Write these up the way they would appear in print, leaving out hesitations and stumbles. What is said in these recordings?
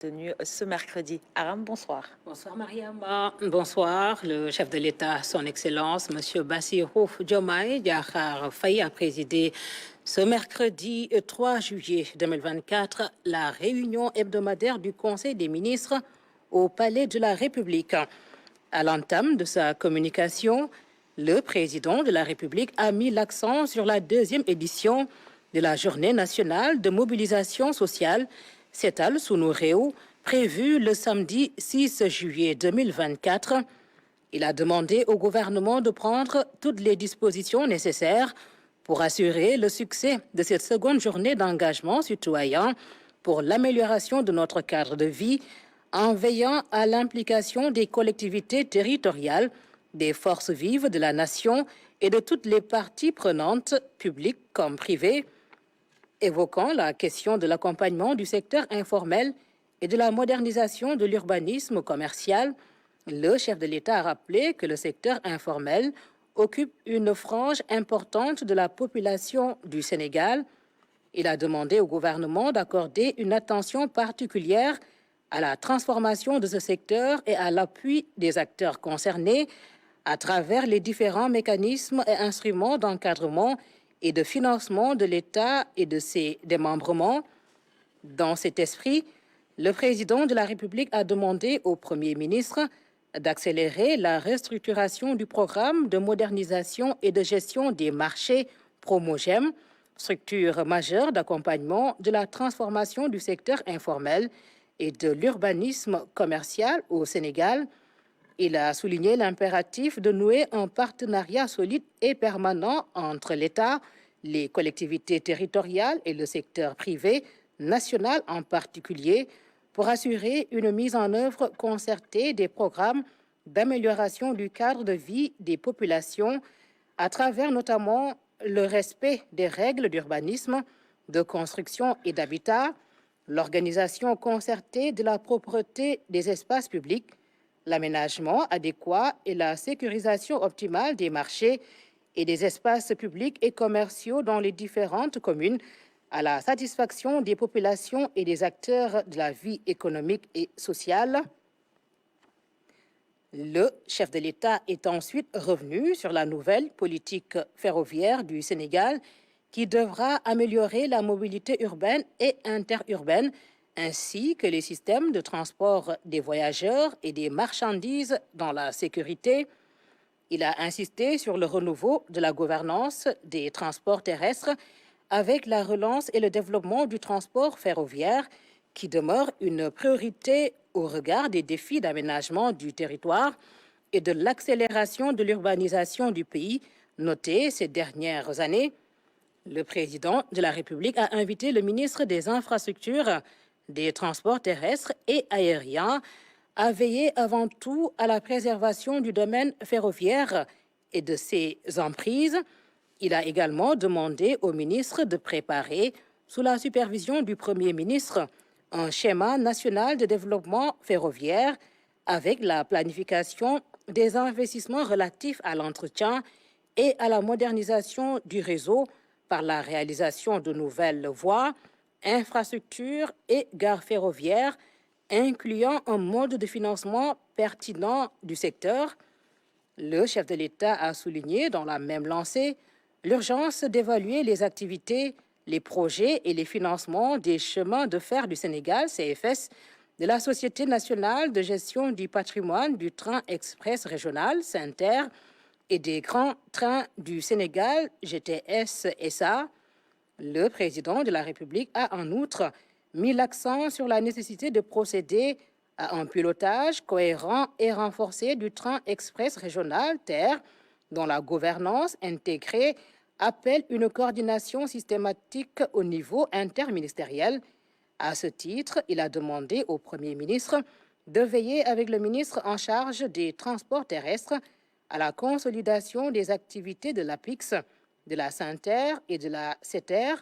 Tenu ce mercredi. Aram, bonsoir. Bonsoir Mariama. Bonsoir. Le chef de l'État, son Excellence, M. Bassirou Diomaye Diakhar Faye, a présidé ce mercredi 3 juillet 2024 la réunion hebdomadaire du Conseil des ministres au Palais de la République. À l'entame de sa communication, le président de la République a mis l'accent sur la deuxième édition de la Journée nationale de mobilisation sociale Setal Sunu Réew, prévue le samedi 6 juillet 2024. Il a demandé au gouvernement de prendre toutes les dispositions nécessaires pour assurer le succès de cette seconde journée d'engagement citoyen pour l'amélioration de notre cadre de vie, en veillant à l'implication des collectivités territoriales, des forces vives de la nation et de toutes les parties prenantes, publiques comme privées, évoquant la question de l'accompagnement du secteur informel et de la modernisation de l'urbanisme commercial. Le chef de l'État a rappelé que le secteur informel occupe une frange importante de la population du Sénégal. Il a demandé au gouvernement d'accorder une attention particulière à la transformation de ce secteur et à l'appui des acteurs concernés à travers les différents mécanismes et instruments d'encadrement et de financement de l'État et de ses démembrements. Dans cet esprit, le président de la République a demandé au Premier ministre d'accélérer la restructuration du programme de modernisation et de gestion des marchés Promogem, structure majeure d'accompagnement de la transformation du secteur informel et de l'urbanisme commercial au Sénégal. Il a souligné l'impératif de nouer un partenariat solide et permanent entre l'État, les collectivités territoriales et le secteur privé, national en particulier, pour assurer une mise en œuvre concertée des programmes d'amélioration du cadre de vie des populations à travers notamment le respect des règles d'urbanisme, de construction et d'habitat, l'organisation concertée de la propreté des espaces publics, l'aménagement adéquat et la sécurisation optimale des marchés et des espaces publics et commerciaux dans les différentes communes à la satisfaction des populations et des acteurs de la vie économique et sociale. Le chef de l'État est ensuite revenu sur la nouvelle politique ferroviaire du Sénégal qui devra améliorer la mobilité urbaine et interurbaine ainsi que les systèmes de transport des voyageurs et des marchandises dans la sécurité. Il a insisté sur le renouveau de la gouvernance des transports terrestres avec la relance et le développement du transport ferroviaire qui demeure une priorité au regard des défis d'aménagement du territoire et de l'accélération de l'urbanisation du pays notés ces dernières années. Le président de la République a invité le ministre des Infrastructures, des Transports terrestres et aériens à veiller avant tout à la préservation du domaine ferroviaire et de ses emprises. Il a également demandé au ministre de préparer, sous la supervision du Premier ministre, un schéma national de développement ferroviaire avec la planification des investissements relatifs à l'entretien et à la modernisation du réseau par la réalisation de nouvelles voies, infrastructures et gares ferroviaires, incluant un mode de financement pertinent du secteur. Le chef de l'État a souligné dans la même lancée l'urgence d'évaluer les activités, les projets et les financements des chemins de fer du Sénégal, CFS, de la Société nationale de gestion du patrimoine du train express régional, SENTER, et des grands trains du Sénégal, GTS SA. Le président de la République a en outre mis l'accent sur la nécessité de procéder à un pilotage cohérent et renforcé du train express régional TER, dont la gouvernance intégrée appelle une coordination systématique au niveau interministériel. À ce titre, il a demandé au Premier ministre de veiller avec le ministre en charge des transports terrestres à la consolidation des activités de l'APIX, de la SENTER et de la SETER,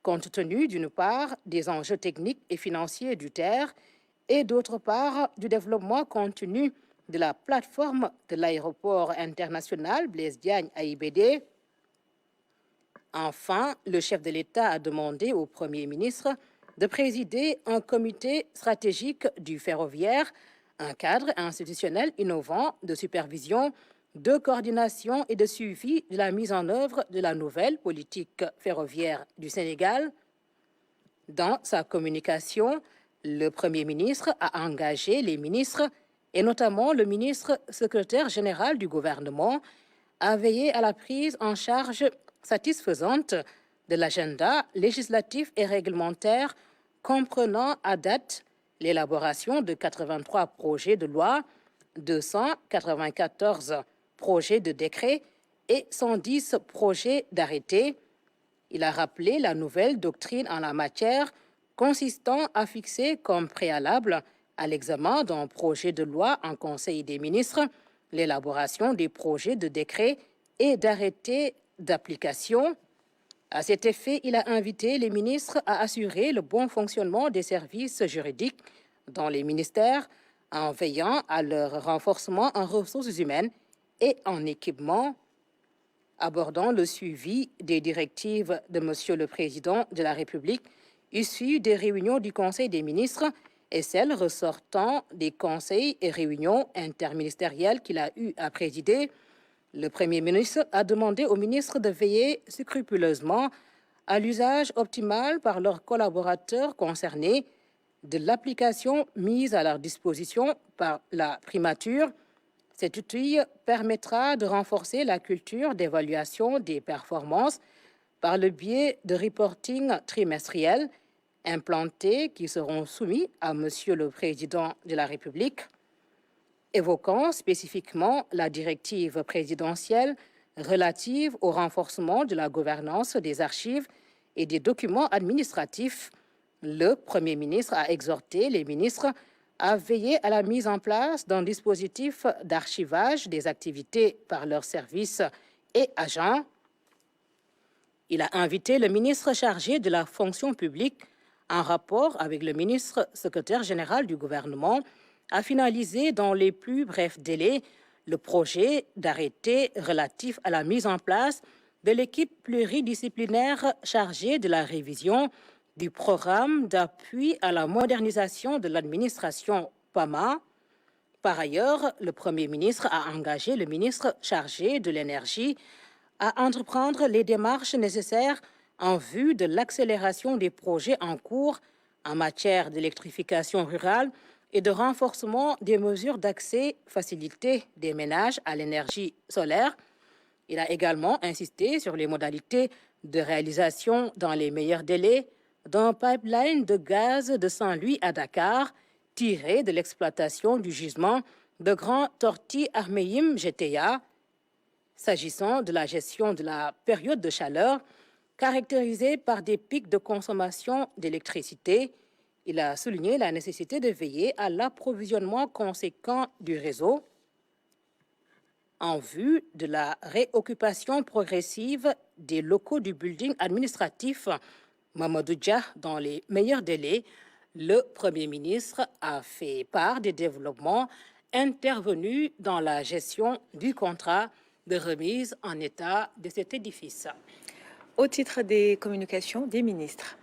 compte tenu d'une part des enjeux techniques et financiers du TER et d'autre part du développement continu de la plateforme de l'aéroport international Blaise Diagne AIBD. Enfin, le chef de l'État a demandé au Premier ministre de présider un comité stratégique du ferroviaire, un cadre institutionnel innovant de supervision, de coordination et de suivi de la mise en œuvre de la nouvelle politique ferroviaire du Sénégal. Dans sa communication, le Premier ministre a engagé les ministres, et notamment le ministre secrétaire général du gouvernement, à veiller à la prise en charge satisfaisante de l'agenda législatif et réglementaire comprenant à date l'élaboration de 83 projets de loi, 294 projets de décret et 110 projets d'arrêté. Il a rappelé la nouvelle doctrine en la matière consistant à fixer comme préalable à l'examen d'un projet de loi en Conseil des ministres l'élaboration des projets de décret et d'arrêté d'application. À cet effet, il a invité les ministres à assurer le bon fonctionnement des services juridiques dans les ministères en veillant à leur renforcement en ressources humaines et en équipement. Abordant le suivi des directives de Monsieur le Président de la République issues des réunions du Conseil des ministres et celles ressortant des conseils et réunions interministérielles qu'il a eu à présider, le Premier ministre a demandé aux ministres de veiller scrupuleusement à l'usage optimal par leurs collaborateurs concernés de l'application mise à leur disposition par la primature. Cet outil permettra de renforcer la culture d'évaluation des performances par le biais de reporting trimestriels implantés qui seront soumis à Monsieur le Président de la République. Évoquant spécifiquement la directive présidentielle relative au renforcement de la gouvernance des archives et des documents administratifs, le Premier ministre a exhorté les ministres à veiller à la mise en place d'un dispositif d'archivage des activités par leurs services et agents. Il a invité le ministre chargé de la fonction publique, en rapport avec le ministre secrétaire général du gouvernement, à finaliser dans les plus brefs délais le projet d'arrêté relatif à la mise en place de l'équipe pluridisciplinaire chargée de la révision du programme d'appui à la modernisation de l'administration PAMA. Par ailleurs, le Premier ministre a engagé le ministre chargé de l'Énergie à entreprendre les démarches nécessaires en vue de l'accélération des projets en cours en matière d'électrification rurale et de renforcement des mesures d'accès facilité des ménages à l'énergie solaire. Il a également insisté sur les modalités de réalisation dans les meilleurs délais d'un pipeline de gaz de Saint-Louis à Dakar, tiré de l'exploitation du gisement de Grand Tortue Ahmeyim GTA. S'agissant de la gestion de la période de chaleur, caractérisée par des pics de consommation d'électricité, il a souligné la nécessité de veiller à l'approvisionnement conséquent du réseau en vue de la réoccupation progressive des locaux du building administratif Mamadou Dia dans les meilleurs délais. Le Premier ministre a fait part des développements intervenus dans la gestion du contrat de remise en état de cet édifice. Au titre des communications des ministres.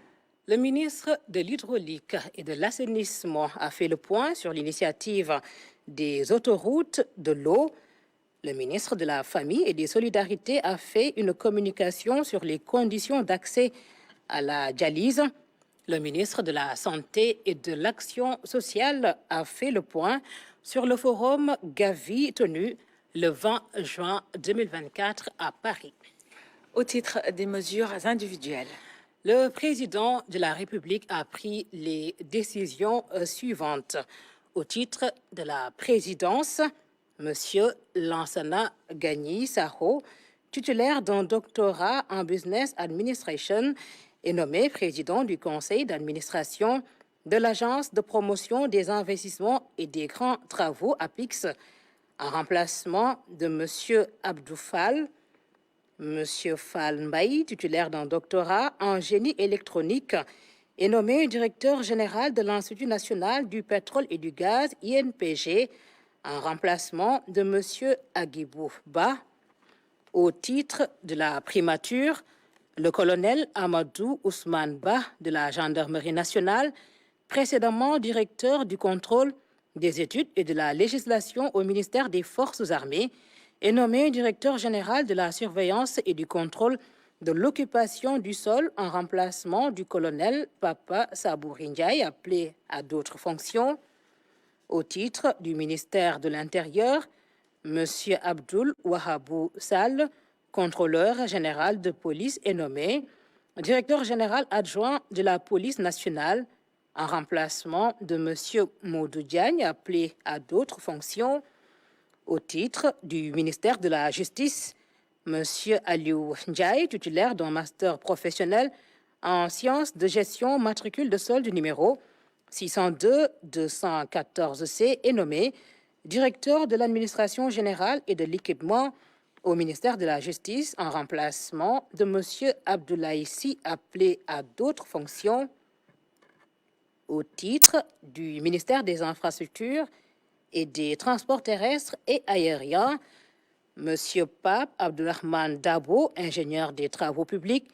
Le ministre de l'Hydraulique et de l'Assainissement a fait le point sur l'initiative des autoroutes de l'eau. Le ministre de la Famille et des Solidarités a fait une communication sur les conditions d'accès à la dialyse. Le ministre de la Santé et de l'Action sociale a fait le point sur le forum Gavi tenu le 20 juin 2024 à Paris. Au titre des mesures individuelles. Le président de la République a pris les décisions suivantes. Au titre de la présidence, M. Lansana Gagny Sakho, titulaire d'un doctorat en Business Administration, est nommé président du conseil d'administration de l'Agence de promotion des investissements et des grands travaux APIX, en remplacement de M. Abdou Fall. M. Fall Mbaye, titulaire d'un doctorat en génie électronique, est nommé directeur général de l'Institut national du pétrole et du gaz, INPG, en remplacement de M. Agibou Ba. Au titre de la primature, le colonel Amadou Ousmane Ba de la Gendarmerie nationale, précédemment directeur du contrôle des études et de la législation au ministère des Forces armées, est nommé directeur général de la surveillance et du contrôle de l'occupation du sol en remplacement du colonel Papa Sabouri Ndiaye, appelé à d'autres fonctions. Au titre du ministère de l'Intérieur, M. Abdoul Wahabou Sall, contrôleur général de police, est nommé directeur général adjoint de la police nationale en remplacement de M. Modou Diagne, appelé à d'autres fonctions. Au titre du ministère de la Justice, M. Aliou Ndiaye, titulaire d'un master professionnel en sciences de gestion matricule de solde numéro 602-214C, est nommé directeur de l'administration générale et de l'équipement au ministère de la Justice en remplacement de M. Abdoulaye Sy, appelé à d'autres fonctions. Au titre du ministère des Infrastructures et des Transports terrestres et aériens, M. Pape Abdourahmane Dabo, ingénieur des travaux publics,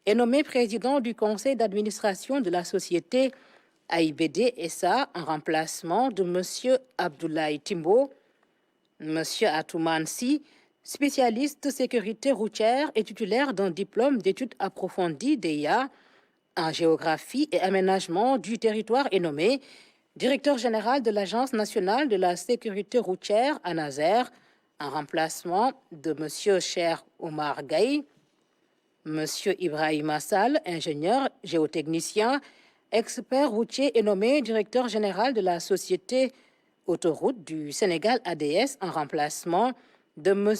est nommé président du conseil d'administration de la société AIBD SA en remplacement de M. Abdoulaye Timbo. M. Atoumane Sy, spécialiste sécurité routière et titulaire d'un diplôme d'études approfondies DEA en géographie et aménagement du territoire, est nommé directeur général de l'Agence nationale de la sécurité routière ANASER en remplacement de M. Cher Omar Gaye. M. Ibrahima Sall, ingénieur géotechnicien, expert routier, est nommé directeur général de la société Autoroute du Sénégal ADS en remplacement de M.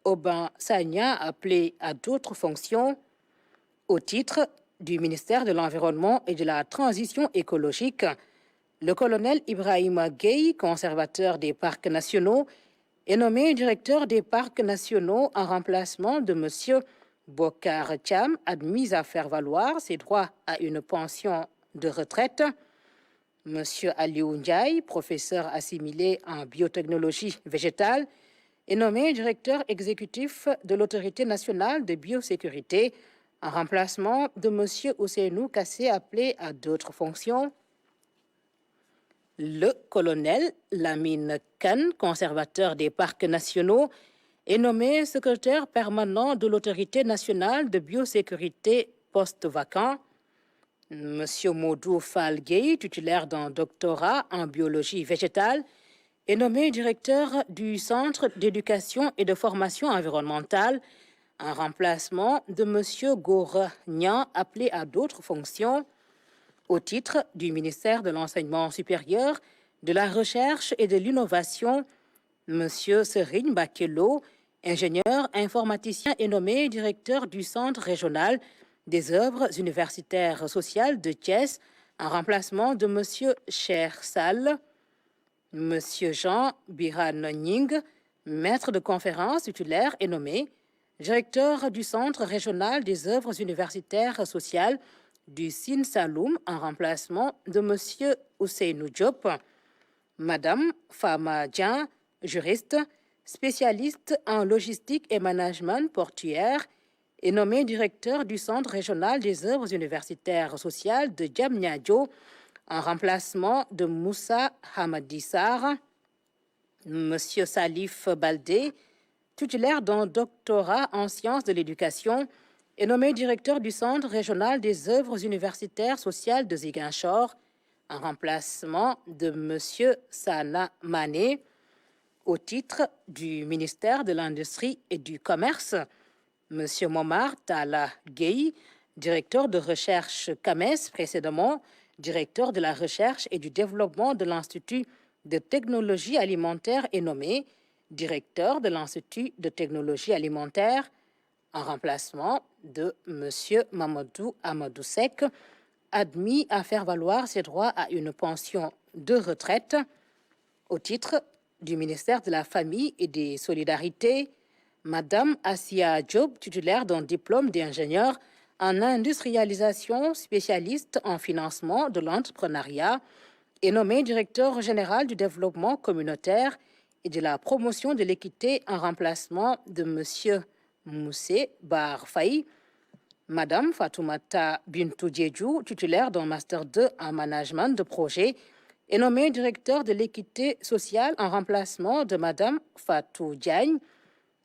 Aubin Sagna, appelé à d'autres fonctions. Au titre du ministère de l'Environnement et de la Transition écologique, le colonel Ibrahima Gueye, conservateur des parcs nationaux, est nommé directeur des parcs nationaux en remplacement de M. Bokar Cham, admis à faire valoir ses droits à une pension de retraite. M. Aliou Ndiaye, professeur assimilé en biotechnologie végétale, est nommé directeur exécutif de l'Autorité nationale de biosécurité en remplacement de M. Ousseynou Kassé, appelé à d'autres fonctions. Le colonel Lamine Kane, conservateur des parcs nationaux, est nommé secrétaire permanent de l'Autorité nationale de biosécurité post-vacant. M. Modou Fall Gueye, titulaire d'un doctorat en biologie végétale, est nommé directeur du Centre d'éducation et de formation environnementale en remplacement de M. Gora Nian, appelé à d'autres fonctions. Au titre du ministère de l'Enseignement supérieur, de la Recherche et de l'Innovation, M. Serigne Bakelo, ingénieur informaticien, est nommé directeur du Centre régional des œuvres universitaires sociales de Thiès en remplacement de M. Cher Sall. M. Jean Biran Ning, maître de conférence titulaire, est nommé directeur du Centre régional des œuvres universitaires sociales du Sine Saloum en remplacement de M. Ousseynou Diop. Madame Fama Dian, juriste, spécialiste en logistique et management portuaire, est nommée directeur du Centre régional des œuvres universitaires sociales de Diamniadio en remplacement de Moussa Hamadi Sarr. M. Salif Baldé, titulaire d'un doctorat en sciences de l'éducation, est nommé directeur du Centre régional des œuvres universitaires sociales de Ziguinchor en remplacement de M. Sana Mané. Au titre du ministère de l'Industrie et du Commerce, M. Momar Tala Gueye, directeur de recherche CAMES, précédemment directeur de la recherche et du développement de l'Institut de technologie alimentaire, est nommé directeur de l'Institut de technologie alimentaire en remplacement de M. Mamadou Amadou Sek, admis à faire valoir ses droits à une pension de retraite. Au titre du ministère de la Famille et des Solidarités, Madame Assia Diop, titulaire d'un diplôme d'ingénieur en industrialisation, spécialiste en financement de l'entrepreneuriat, est nommée directeur général du développement communautaire et de la promotion de l'équité en remplacement de M. Moussé Bar Faye. Madame Fatoumata Bintou Diédhiou, titulaire d'un Master 2 en management de projet, est nommée directeur de l'équité sociale en remplacement de Madame Fatou Diagne.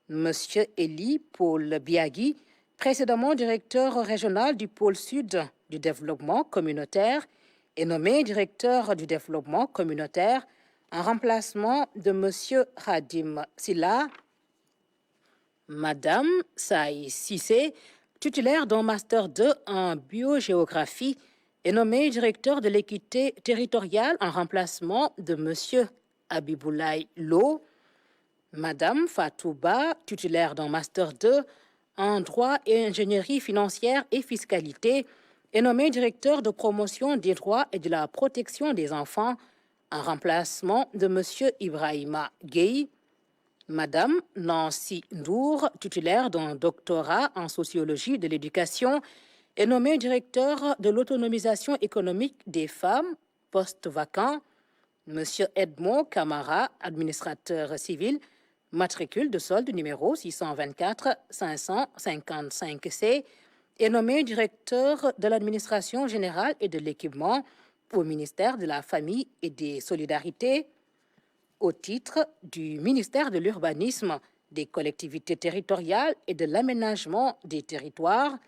Monsieur Elie Paul Biagui, précédemment directeur régional du pôle sud du développement communautaire, est nommé directeur du développement communautaire en remplacement de Monsieur Khadim Silla. Madame Saï Sissé, titulaire d'un Master 2 en biogéographie, est nommé directeur de l'équité territoriale en remplacement de Monsieur Abiboulaye Lo. Madame Fatouba, titulaire d'un Master 2 en droit et ingénierie financière et fiscalité, est nommée directeur de promotion des droits et de la protection des enfants en remplacement de Monsieur Ibrahima Gueye. Madame Nancy Ndour, titulaire d'un doctorat en sociologie de l'éducation, est nommée directeur de l'autonomisation économique des femmes, poste vacant. Monsieur Edmond Camara, administrateur civil, matricule de solde numéro 624 555C, est nommé directeur de l'administration générale et de l'équipement au ministère de la Famille et des Solidarités, au titre du ministère de l'Urbanisme, des collectivités territoriales et de l'aménagement des territoires.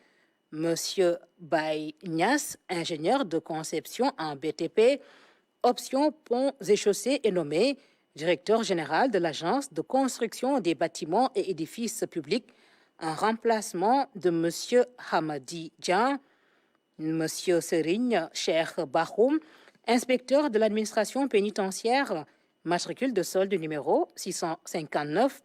Monsieur Baye Nias, ingénieur de conception en BTP, option ponts et chaussées, est nommé directeur général de l'Agence de construction des bâtiments et édifices publics en remplacement de Monsieur Hamadi Djan. Monsieur Serigne Cheikh Bahoum, inspecteur de l'administration pénitentiaire, matricule de solde numéro 659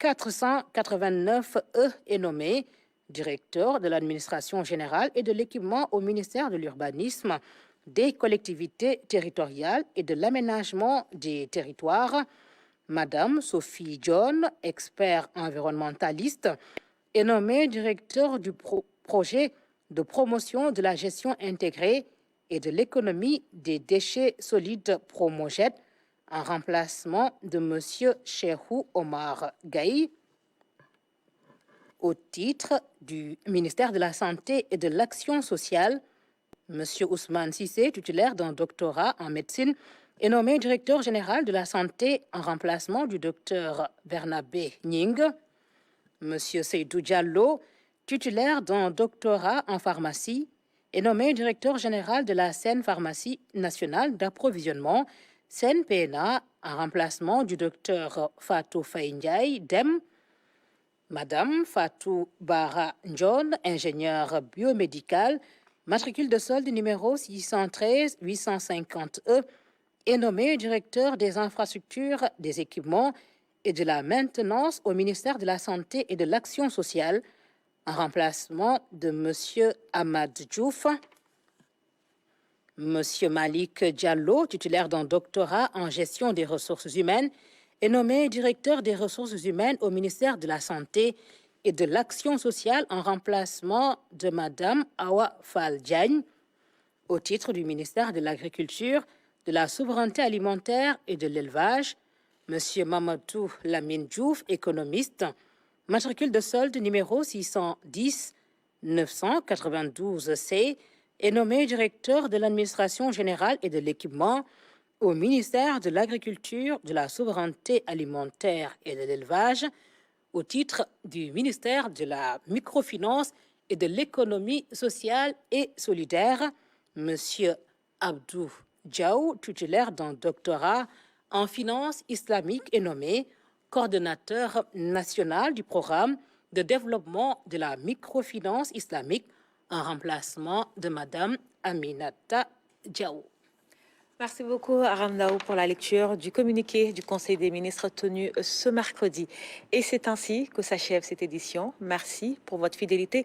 489E, est nommé directeur de l'administration générale et de l'équipement au ministère de l'Urbanisme, des collectivités territoriales et de l'aménagement des territoires. Madame Sophie John, expert environnementaliste, est nommée directeur du projet de promotion de la gestion intégrée et de l'économie des déchets solides Promojet en remplacement de Monsieur Cheikhou Omar Gaye. Au titre du ministère de la Santé et de l'Action sociale, Monsieur Ousmane Sissé, titulaire d'un doctorat en médecine, est nommé directeur général de la santé en remplacement du docteur Bernabé Ning. Monsieur Seydou Diallo, titulaire d'un doctorat en pharmacie, est nommé directeur général de la Seine Pharmacie nationale d'approvisionnement, Seine PNA, en remplacement du docteur Fatou Faye Dem. Madame Fatou Bara Njon, ingénieure biomédicale, matricule de solde numéro 613 850E, est nommée directeur des infrastructures, des équipements et de la maintenance au ministère de la Santé et de l'Action sociale, en remplacement de Monsieur Ahmad Diouf. Monsieur Malik Diallo, titulaire d'un doctorat en gestion des ressources humaines, est nommé directeur des ressources humaines au ministère de la Santé et de l'Action sociale en remplacement de Madame Awa Fall Diagne, au titre du ministère de l'Agriculture, de la Souveraineté alimentaire et de l'Élevage. Monsieur Mamadou Lamine Diouf, économiste, matricule de solde numéro 610 992C, est nommé directeur de l'administration générale et de l'équipement au ministère de l'Agriculture, de la Souveraineté alimentaire et de l'Élevage, au titre du ministère de la Microfinance et de l'Économie sociale et solidaire. Monsieur Abdou Diaw, titulaire d'un doctorat en finance islamique, est nommé coordonnateur national du programme de développement de la microfinance islamique en remplacement de Madame Aminata Diaw. Merci beaucoup, Aramdaou, pour la lecture du communiqué du Conseil des ministres tenu ce mercredi. Et c'est ainsi que s'achève cette édition. Merci pour votre fidélité.